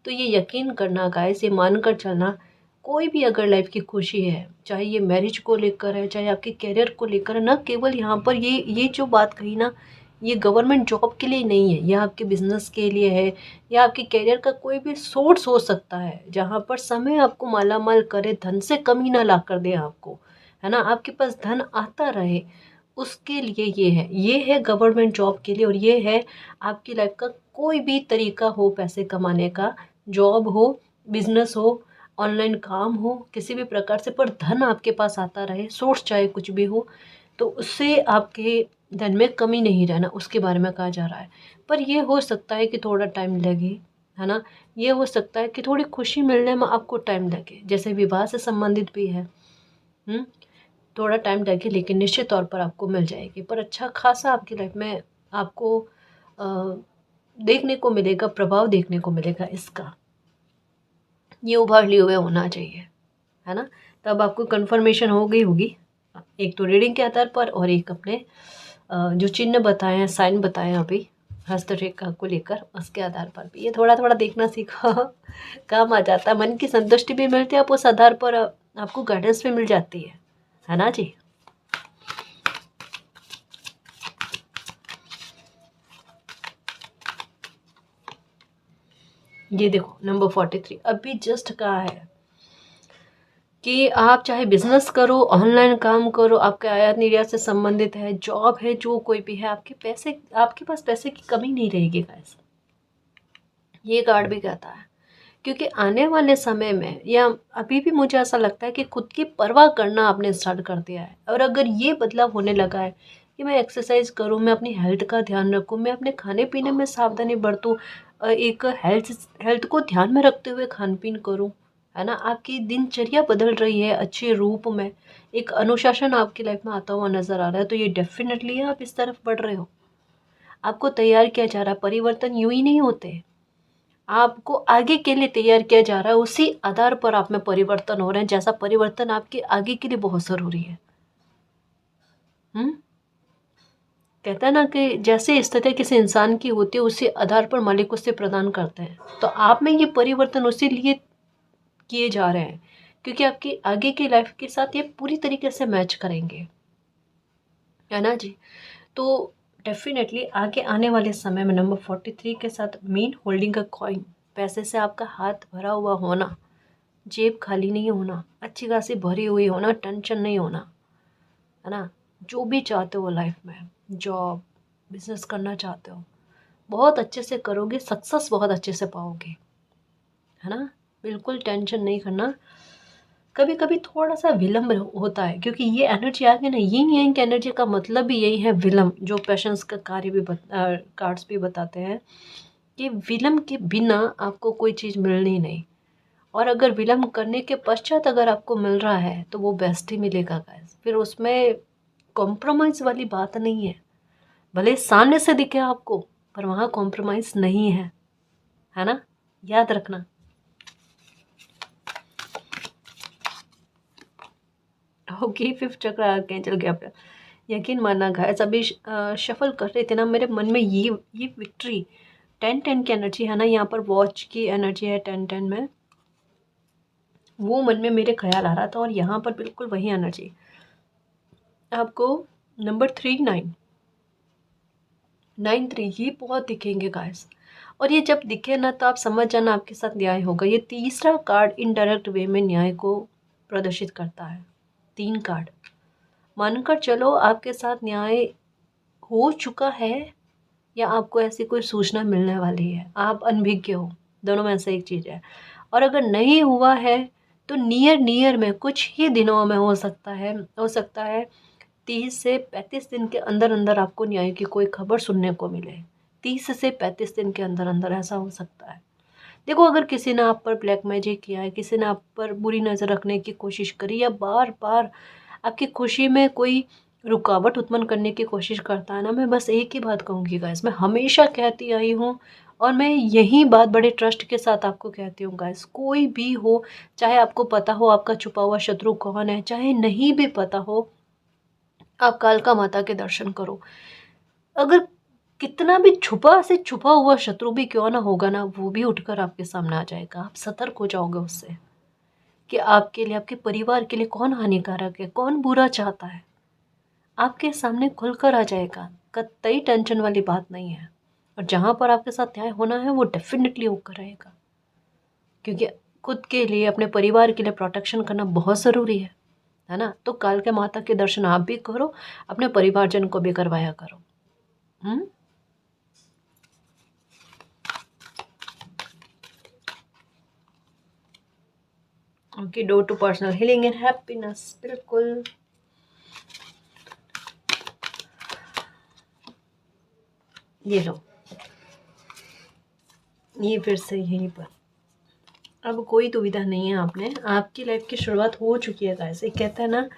तो ये यकीन करना गाइस, ये मान कर चलना, कोई भी अगर लाइफ की खुशी है, चाहे ये मैरिज को लेकर है, चाहे आपके करियर को लेकर है, ना केवल यहाँ पर ये जो बात कही ना, ये गवर्नमेंट जॉब के लिए नहीं है, यह आपके बिजनेस के लिए है, या आपके करियर का कोई भी सोर्स हो सकता है, जहाँ पर समय आपको मालामाल करे, धन से कमी ना ला कर दे आपको, है ना, आपके पास धन आता रहे, उसके लिए ये है गवर्नमेंट जॉब के लिए। और ये है आपकी लाइफ का कोई भी तरीका हो पैसे कमाने का, जॉब हो, बिजनेस हो, ऑनलाइन काम हो, किसी भी प्रकार से, पर धन आपके पास आता रहे, सोर्स चाहे कुछ भी हो, तो उससे आपके धन में कमी नहीं रहना, उसके बारे में कहा जा रहा है। पर ये हो सकता है कि थोड़ा टाइम लगे, है ना, ये हो सकता है कि थोड़ी खुशी मिलने में आपको टाइम लगे, जैसे विवाह से संबंधित भी है। थोड़ा टाइम लगे लेकिन निश्चित तौर पर आपको मिल जाएगी। पर अच्छा खासा आपकी लाइफ में आपको देखने को मिलेगा, प्रभाव देखने को मिलेगा इसका। ये उभार लिए हुए होना चाहिए, है ना। तब आपको कंफर्मेशन हो गई होगी, एक तो रीडिंग के आधार पर और एक अपने जो चिन्ह बताए हैं, साइन बताए हैं अभी हस्तरेखा को लेकर, उसके आधार पर भी ये थोड़ा थोड़ा देखना सीखो काम आ जाता है, मन की संतुष्टि भी मिलती है, आप उस आधार पर आपको गाइडेंस भी मिल जाती है ना जी। ये देखो नंबर 43 अभी जस्ट कहा है कि आप चाहे बिजनेस करो, ऑनलाइन काम करो, आपके आयात निर्यात से संबंधित है, जॉब है, जो कोई भी है, आपके पास पैसे की कमी नहीं रहेगी गाइस। ये कार्ड भी कहता है, क्योंकि आने वाले समय में या अभी भी मुझे ऐसा लगता है कि खुद की परवाह करना आपने स्टार्ट कर दिया है। और अगर ये बदलाव होने लगा है कि मैं एक्सरसाइज करूं, मैं अपनी हेल्थ का ध्यान रखूं, मैं अपने खाने पीने में सावधानी बरतूं, एक हेल्थ को ध्यान में रखते हुए खान पीन करूं, है ना। आपकी दिनचर्या बदल रही है अच्छे रूप में, एक अनुशासन आपकी लाइफ में आता हुआ नजर आ रहा है, तो ये डेफिनेटली आप इस तरफ बढ़ रहे हो। आपको तैयार किया जा रहा है। परिवर्तन यूं ही नहीं होते, आपको आगे के लिए तैयार किया जा रहा है, उसी आधार पर आप में परिवर्तन हो रहे हैं, जैसा परिवर्तन आपके आगे के लिए बहुत जरूरी है। हम्म कहता है ना कि जैसे स्थिति किसी इंसान की होती है, उसी आधार पर मालिक उसे प्रदान करते हैं। तो आप में ये परिवर्तन उसी लिए किए जा रहे हैं क्योंकि आपकी आगे की लाइफ के साथ ये पूरी तरीके से मैच करेंगे, है ना जी। तो डेफिनेटली आगे आने वाले समय में नंबर 43 के साथ मीन होल्डिंग का कॉइन, पैसे से आपका हाथ भरा हुआ होना, जेब खाली नहीं होना, अच्छी खासी भरी हुई होना, टेंशन नहीं होना, है ना। जो भी चाहते हो लाइफ में, जॉब बिजनेस करना चाहते हो, बहुत अच्छे से करोगे, सक्सेस बहुत अच्छे से पाओगे, है ना। बिल्कुल टेंशन नहीं करना। कभी कभी थोड़ा सा विलम्ब होता है क्योंकि ये एनर्जी आ गई ना, ये नहीं है कि एनर्जी का मतलब भी यही है विलम्ब, जो पेशेंस का कार्य भी कार्ड्स भी बताते हैं कि विलम्ब के बिना आपको कोई चीज़ मिलनी नहीं। और अगर विलम्ब करने के पश्चात अगर आपको मिल रहा है तो वो बेस्ट ही मिलेगा गाइस, फिर उसमें कॉम्प्रोमाइज़ वाली बात नहीं है। भले सामने से दिखे आपको, पर वहाँ कॉम्प्रोमाइज़ नहीं है ना, याद रखना। ओके, फिफ्थ चक्र आगे चल गया आपका। यकीन मानना गाइस, अभी शफल कर रहे थे ना, मेरे मन में ये विक्ट्री 10-10 की एनर्जी है ना, यहाँ पर वॉच की एनर्जी है 10-10 में, वो मन में मेरे ख्याल आ रहा था। और यहाँ पर बिल्कुल वही एनर्जी आपको नंबर 3-9-9-3 ये बहुत दिखेंगे गाइस। और ये जब दिखे ना तो आप समझ जाना आपके साथ न्याय होगा। ये तीसरा कार्ड इनडायरेक्ट वे में न्याय को प्रदर्शित करता है। 3 कार्ड मानकर चलो आपके साथ न्याय हो चुका है या आपको ऐसी कोई सूचना मिलने वाली है, आप अनभिज्ञ हो, दोनों में से एक चीज़ है। और अगर नहीं हुआ है तो नियर नियर में कुछ ही दिनों में हो सकता है 30 से 35 दिन के अंदर अंदर आपको न्याय की कोई खबर सुनने को मिले। 30 से 35 दिन के अंदर अंदर ऐसा हो सकता है। देखो, अगर किसी ने आप पर ब्लैक मैजिक किया है, किसी ने आप पर बुरी नज़र रखने की कोशिश करी, या बार बार आपकी खुशी में कोई रुकावट उत्पन्न करने की कोशिश करता है ना, मैं बस एक ही बात कहूँगी गाइस, मैं हमेशा कहती आई हूँ और मैं यही बात बड़े ट्रस्ट के साथ आपको कहती हूँ गाइस, कोई भी हो, चाहे आपको पता हो आपका छुपा हुआ शत्रु कौन है, चाहे नहीं भी पता हो, आप कालका माता के दर्शन करो। अगर कितना भी छुपा से छुपा हुआ शत्रु भी क्यों ना होगा ना, वो भी उठकर आपके सामने आ जाएगा। आप सतर्क हो जाओगे उससे कि आपके लिए, आपके परिवार के लिए कौन हानिकारक है, कौन बुरा चाहता है, आपके सामने खुलकर आ जाएगा। कतई टेंशन वाली बात नहीं है। और जहाँ पर आपके साथ न्याय होना है वो डेफिनेटली होकर रहेगा, क्योंकि खुद के लिए, अपने परिवार के लिए प्रोटेक्शन करना बहुत ज़रूरी है ना। तो काल के माता के दर्शन आप भी करो, अपने परिवारजन को भी करवाया करो। Okay, door to personal healing and happiness, बिल्कुल। ये लो, ये फिर से यहीं पर, अब कोई दुविधा नहीं है, आपने आपकी लाइफ की शुरुआत हो चुकी है गाइस। एक कहता है ना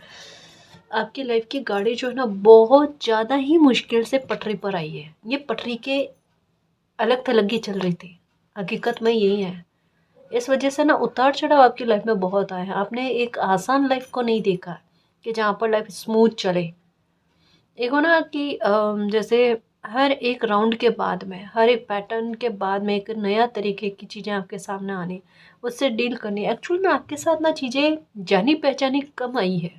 आपकी लाइफ की गाड़ी जो है ना बहुत ज़्यादा ही मुश्किल से पटरी पर आई है। ये पटरी के अलग थलग ही चल रही थी, हकीकत में यही है। इस वजह से ना उतार चढ़ाव आपकी लाइफ में बहुत आए हैं। आपने एक आसान लाइफ को नहीं देखा कि जहाँ पर लाइफ स्मूथ चले। एक हो ना कि जैसे हर एक राउंड के बाद में, हर एक पैटर्न के बाद में एक नया तरीके की चीज़ें आपके सामने आनी, उससे डील करनी। एक्चुअल में आपके साथ ना चीज़ें जानी पहचानी कम आई है।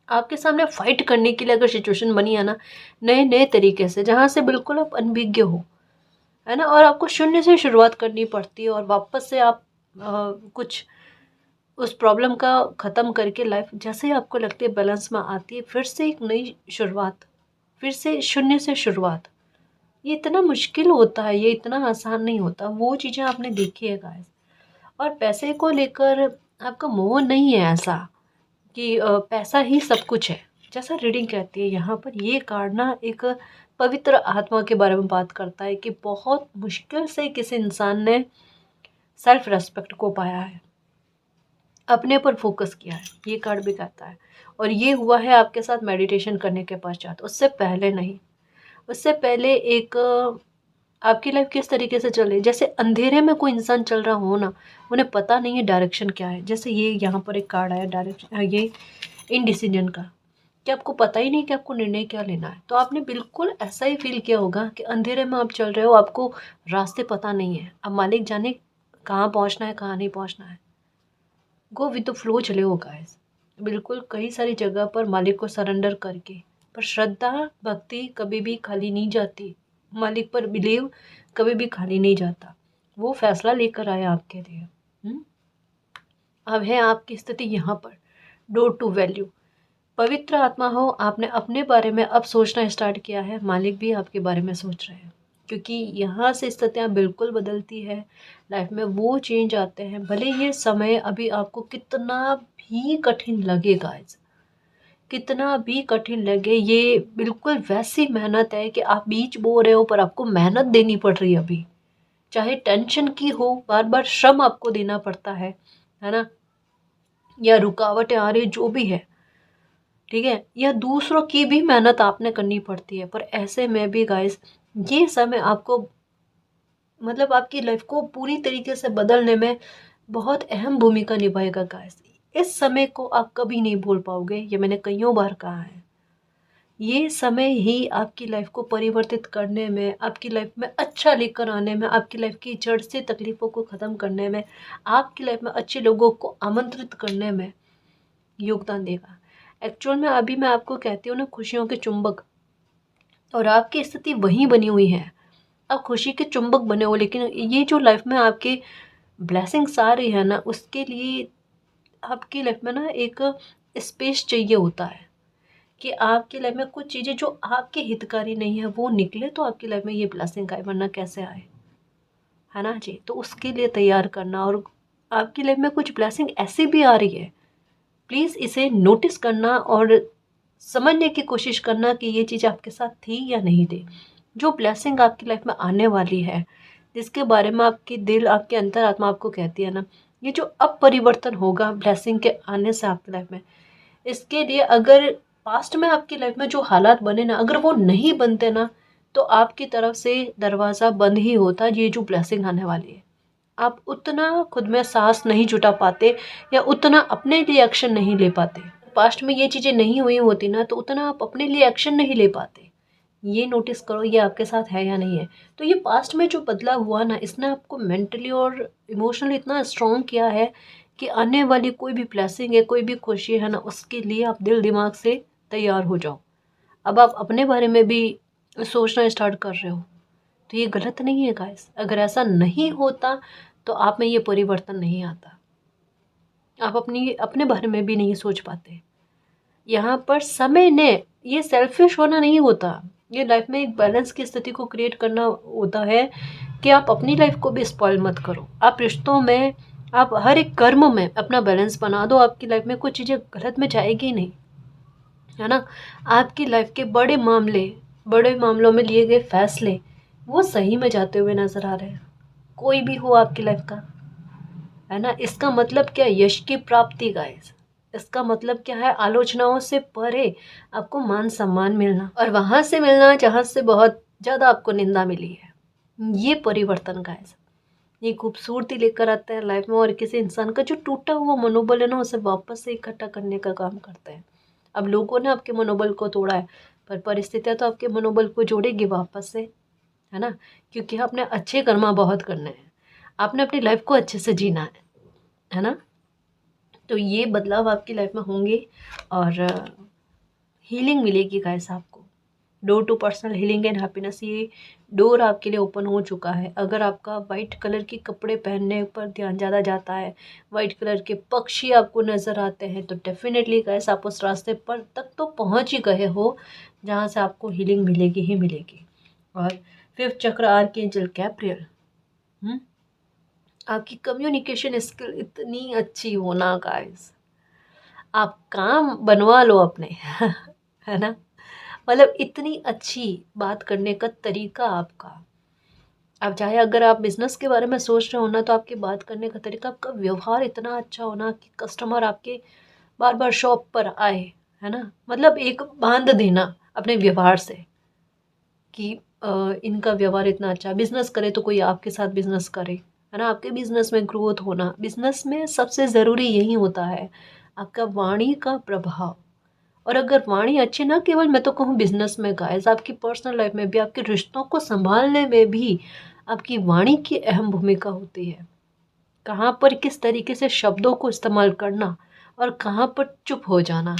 आपके सामने फाइट करने के लिए अगर सिचुएशन बनी है ना, नए नए तरीके से, जहाँ से बिल्कुल आप अनभिज्ञ हो, है ना, और आपको शून्य से शुरुआत करनी पड़ती है और वापस से आप कुछ उस प्रॉब्लम का ख़त्म करके लाइफ जैसे ही आपको लगती है बैलेंस में आती है, फिर से एक नई शुरुआत, फिर से शून्य से शुरुआत। ये इतना मुश्किल होता है, ये इतना आसान नहीं होता। वो चीज़ें आपने देखी है गाइस। और पैसे को लेकर आपका मोह नहीं है ऐसा कि पैसा ही सब कुछ है, जैसा रीडिंग कहती है। यहाँ पर ये कार्ड ना एक पवित्र आत्मा के बारे में बात करता है कि बहुत मुश्किल से किसी इंसान ने सेल्फ रेस्पेक्ट को पाया है, अपने पर फोकस किया है, ये कार्ड भी कहता है। और ये हुआ है आपके साथ मेडिटेशन करने के पश्चात, उससे पहले नहीं। उससे पहले एक आपकी लाइफ किस तरीके से चल रही है, जैसे अंधेरे में कोई इंसान चल रहा हो ना, उन्हें पता नहीं है डायरेक्शन क्या है। जैसे ये यहाँ पर एक कार्ड आया डायरेक्शन, ये इनडिसीजन का, कि आपको पता ही नहीं कि आपको निर्णय क्या लेना है। तो आपने बिल्कुल ऐसा ही फील किया होगा कि अंधेरे में आप चल रहे हो, आपको रास्ते पता नहीं है, अब मालिक जाने कहाँ पहुँचना है कहाँ नहीं पहुँचना है। गो विद द फ्लो चले हो गाइस, बिल्कुल कई सारी जगह पर मालिक को सरेंडर करके। पर श्रद्धा भक्ति कभी भी खाली नहीं जाती, मालिक पर बिलीव कभी भी खाली नहीं जाता। वो फैसला लेकर आया आपके लिए। अब है आपकी स्थिति यहाँ पर, डोर टू वैल्यू। पवित्र आत्मा हो, आपने अपने बारे में अब सोचना स्टार्ट किया है, मालिक भी आपके बारे में सोच रहे हैं, क्योंकि यहाँ से स्थितियाँ बिल्कुल बदलती है लाइफ में, वो चेंज आते हैं। भले ये समय अभी आपको कितना भी कठिन लगेगा, कितना भी कठिन लगे, ये बिल्कुल वैसी मेहनत है कि आप बीज बो रहे हो पर आपको मेहनत देनी पड़ रही है अभी, चाहे टेंशन की हो, बार बार श्रम आपको देना पड़ता है ना, या रुकावटें आ रही जो भी है, ठीक है, या दूसरों की भी मेहनत आपने करनी पड़ती है। पर ऐसे में भी गाइस, ये समय आपको मतलब आपकी लाइफ को पूरी तरीके से बदलने में बहुत अहम भूमिका निभाएगा गाइस। इस समय को आप कभी नहीं भूल पाओगे, ये मैंने कईयों बार कहा है। ये समय ही आपकी लाइफ को परिवर्तित करने में, आपकी लाइफ में अच्छा लेकर आने में, आपकी लाइफ की जड़ से तकलीफ़ों को ख़त्म करने में, आपकी लाइफ में अच्छे लोगों को आमंत्रित करने में योगदान देगा। एक्चुअल में अभी मैं आपको कहती हूँ ना, खुशियों के चुंबक, और आपकी स्थिति वहीं बनी हुई है। आप खुशी के चुंबक बने हो, लेकिन ये जो लाइफ में आपके ब्लेसिंग्स आ रही है ना, उसके लिए आपकी लाइफ में ना एक स्पेस चाहिए होता है कि आपकी लाइफ में कुछ चीज़ें जो आपके हितकारी नहीं है वो निकले, तो आपकी लाइफ में ये ब्लेसिंग आए, वरना कैसे आए, है ना जी। तो उसके लिए तैयार करना, और आपकी लाइफ में कुछ ब्लेसिंग ऐसी भी आ रही है, प्लीज़ इसे नोटिस करना और समझने की कोशिश करना कि ये चीज़ आपके साथ थी या नहीं थी। जो ब्लेसिंग आपकी लाइफ में आने वाली है, जिसके बारे में आपकी दिल, आपकी अंतरात्मा आपको कहती है ना, ये जो अब परिवर्तन होगा ब्लेसिंग के आने से आपकी लाइफ में, इसके लिए अगर पास्ट में आपकी लाइफ में जो हालात बने ना, अगर वो नहीं बनते ना, तो आपकी तरफ से दरवाज़ा बंद ही होता ये जो ब्लेसिंग आने वाली है। आप उतना खुद में साहस नहीं जुटा पाते, या उतना अपने लिए एक्शन नहीं ले पाते। पास्ट में ये चीज़ें नहीं हुई होती ना, तो उतना आप अपने लिए एक्शन नहीं ले पाते। ये नोटिस करो, ये आपके साथ है या नहीं है। तो ये पास्ट में जो बदलाव हुआ ना, इसने आपको मेंटली और इमोशनली इतना स्ट्रॉन्ग किया है कि आने वाली कोई भी ब्लेसिंग है, कोई भी खुशी है ना, उसके लिए आप दिल दिमाग से तैयार हो जाओ। अब आप अपने बारे में भी सोचना स्टार्ट कर रहे हो, तो ये गलत नहीं है गाइस। अगर ऐसा नहीं होता तो आप में ये परिवर्तन नहीं आता, आप अपने बारे में भी नहीं सोच पाते। यहाँ पर समय ने, ये सेल्फिश होना नहीं होता, ये लाइफ में एक बैलेंस की स्थिति को क्रिएट करना होता है कि आप अपनी लाइफ को भी स्पॉइल मत करो। आप रिश्तों में, आप हर एक कर्म में अपना बैलेंस बना दो, आपकी लाइफ में कुछ चीज़ें गलत में जाएगी ही नहीं, है ना। आपकी लाइफ के बड़े मामलों में लिए गए फैसले वो सही में जाते हुए नजर आ रहे हैं, कोई भी हो आपकी लाइफ का, है ना। इसका मतलब क्या, यश की प्राप्ति गाइस, इसका मतलब क्या है, आलोचनाओं से परे आपको मान सम्मान मिलना, और वहाँ से मिलना जहाँ से बहुत ज़्यादा आपको निंदा मिली है। ये परिवर्तन का है, ये खूबसूरती लेकर आता है लाइफ में, और किसी इंसान का जो टूटा हुआ मनोबल है ना, उसे वापस से इकट्ठा करने का काम करता है। अब लोगों ने आपके मनोबल को तोड़ा है, पर परिस्थितियाँ तो आपके मनोबल को जोड़ेगी वापस से, है ना, क्योंकि आपने अच्छे कर्मा बहुत करने हैं, आपने अपनी लाइफ को अच्छे से जीना है ना। तो ये बदलाव आपकी लाइफ में होंगे, और हीलिंग मिलेगी गाइस आपको। Door to personal healing and happiness, ये डोर आपके लिए ओपन हो चुका है। अगर आपका वाइट कलर के कपड़े पहनने पर ध्यान ज़्यादा जाता है, वाइट कलर के पक्षी आपको नज़र आते हैं, तो डेफिनेटली गाइस आप उस रास्ते पर तक तो पहुंच ही गए हो जहां से आपको हीलिंग मिलेगी ही मिलेगी। और 5th चक्र आर्कएंजल गैब्रियल, आपकी कम्युनिकेशन स्किल इतनी अच्छी हो ना गाइस, आप काम बनवा लो अपने है ना, मतलब इतनी अच्छी बात करने का तरीका आपका। अब चाहे अगर आप बिजनेस के बारे में सोच रहे हो ना, तो आपकी बात करने का तरीका, आपका व्यवहार इतना अच्छा होना कि कस्टमर आपके बार बार शॉप पर आए, है ना, मतलब एक बांध देना अपने व्यवहार से कि इनका व्यवहार इतना अच्छा, बिजनेस करे तो कोई आपके साथ बिजनेस करे, है ना, आपके बिजनेस में ग्रोथ होना। बिजनेस में सबसे ज़रूरी यही होता है, आपका वाणी का प्रभाव। और अगर वाणी अच्छी, ना केवल मैं तो कहूँ बिजनेस में गाइस, आपकी पर्सनल लाइफ में भी, आपके रिश्तों को संभालने में भी आपकी वाणी की अहम भूमिका होती है। कहाँ पर किस तरीके से शब्दों को इस्तेमाल करना और कहाँ पर चुप हो जाना,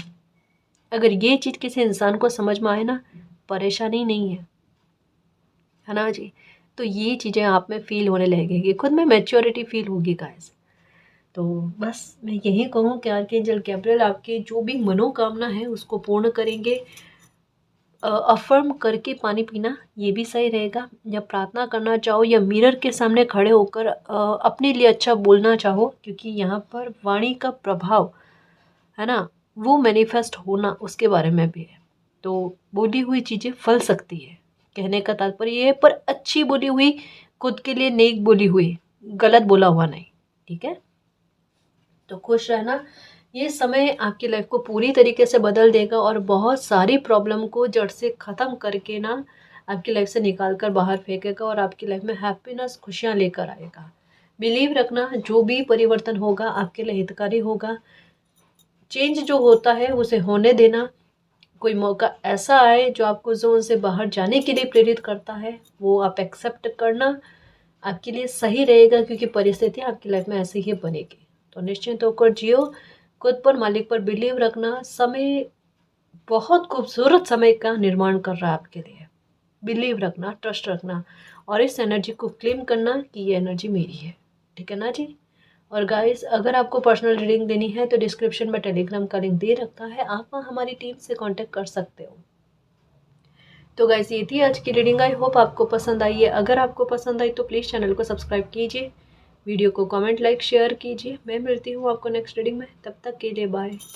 अगर ये चीज़ किसी इंसान को समझ में आए ना, परेशानी नहीं है ना जी। तो ये चीज़ें आप में फील होने लगेगी, खुद में मैच्योरिटी फील होगी गाइस। तो बस मैं यही कहूँ कि आर्कएंजल गैब्रियल आपके जो भी मनोकामना है उसको पूर्ण करेंगे। अफर्म करके पानी पीना ये भी सही रहेगा, या प्रार्थना करना चाहो, या मिरर के सामने खड़े होकर अपने लिए अच्छा बोलना चाहो, क्योंकि यहाँ पर वाणी का प्रभाव है ना, वो मैनिफेस्ट होना उसके बारे में भी है। तो बोली हुई चीज़ें फल सकती है, कहने का तात्पर्य ये है, पर अच्छी बोली हुई, खुद के लिए नेक बोली हुई, गलत बोला हुआ नहीं, ठीक है। तो खुश रहना, ये समय आपकी लाइफ को पूरी तरीके से बदल देगा, और बहुत सारी प्रॉब्लम को जड़ से ख़त्म करके ना आपकी लाइफ से निकाल कर बाहर फेंकेगा, और आपकी लाइफ में हैप्पीनेस, खुशियाँ लेकर आएगा। बिलीव रखना, जो भी परिवर्तन होगा आपके लिए हितकारी होगा। चेंज जो होता है उसे होने देना। कोई मौका ऐसा आए जो आपको जोन से बाहर जाने के लिए प्रेरित करता है, वो आप एक्सेप्ट करना, आपके लिए सही रहेगा, क्योंकि परिस्थितियाँ आपकी लाइफ में ऐसे ही बनेगी। तो निश्चिंत होकर जियो, खुद पर, मालिक पर बिलीव रखना। समय बहुत खूबसूरत समय का निर्माण कर रहा है आपके लिए। बिलीव रखना, ट्रस्ट रखना, और इस एनर्जी को क्लेम करना कि ये एनर्जी मेरी है, ठीक है ना जी। और गाइस, अगर आपको पर्सनल रीडिंग देनी है तो डिस्क्रिप्शन में टेलीग्राम का लिंक दे रखा है, आप वहाँ हमारी टीम से कांटेक्ट कर सकते हो। तो गाइस, ये थी आज की रीडिंग। आई होप आपको पसंद आई है। अगर आपको पसंद आई तो प्लीज़ चैनल को सब्सक्राइब कीजिए, वीडियो को कमेंट, लाइक, शेयर कीजिए। मैं मिलती हूँ आपको नेक्स्ट रीडिंग में, तब तक के लिए बाय।